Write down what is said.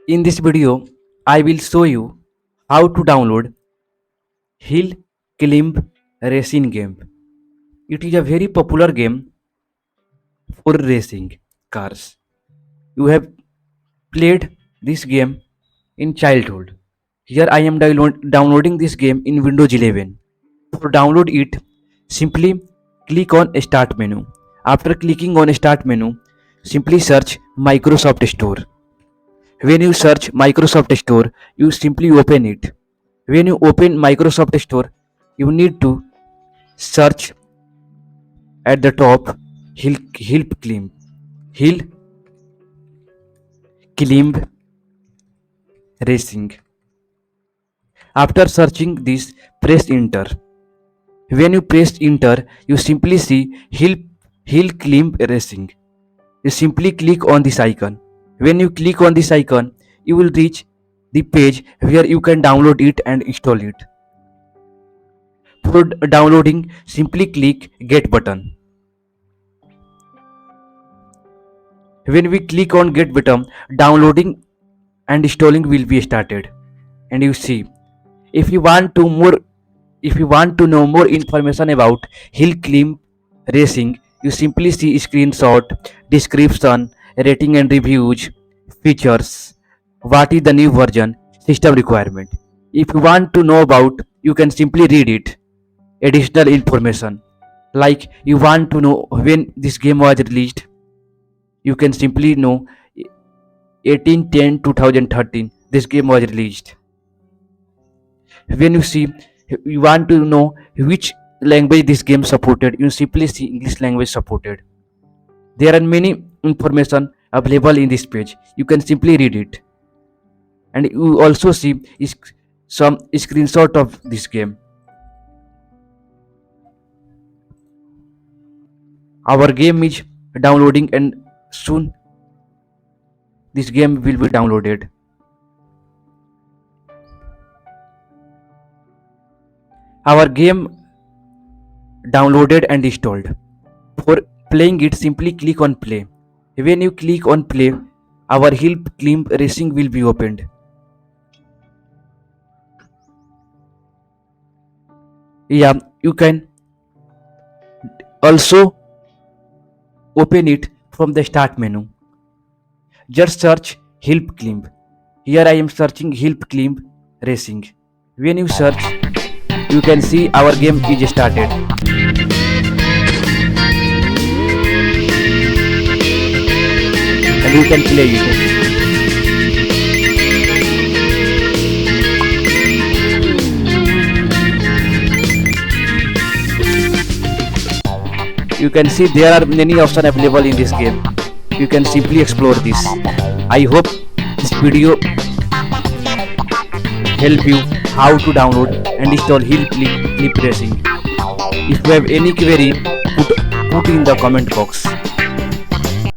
In this video, I will show you how to download Hill Climb Racing game. It is a very popular game for racing cars. You have played this game in childhood. Here I am downloading this game in Windows 11. To download it, simply click on Start menu. After clicking on Start menu, simply search Microsoft Store. When you search Microsoft Store, you simply open it. When you open Microsoft Store, you need to search at the top Hill Climb. Hill Climb Racing. After searching this, press enter. When you press enter, you simply see Hill Climb Racing. You simply click on this icon. When you click on this icon, you will reach the page where you can download it and install it. For downloading, simply click Get button. When we click on Get button, downloading and installing will be started. And you see, if you want to know more information about Hill Climb Racing, you simply see screenshot, description, rating and reviews, features, what is the new version, system requirement. If you want to know about, you can simply read it. Additional information, like you want to know when this game was released, you can simply know 18/10/2013 this game was released. When you see, you want to know which language this game supported, you simply see English language supported. There are many information available in this page, you can simply read it. And you also see some screenshot of this game. Our game is downloading and soon this game will be downloaded. Our game downloaded and installed. For playing it, simply click on play. When you click on play, our Hill Climb Racing will be opened. Yeah, you can also open it from the start menu. Just search Hill Climb. Here I am searching Hill Climb Racing. When you search, you can see our game is started. And you can play it. You can see there are many options available in this game. You can simply explore this. I hope this video help you how to download and install Hill Climb Racing. If you have any query, put in the comment box.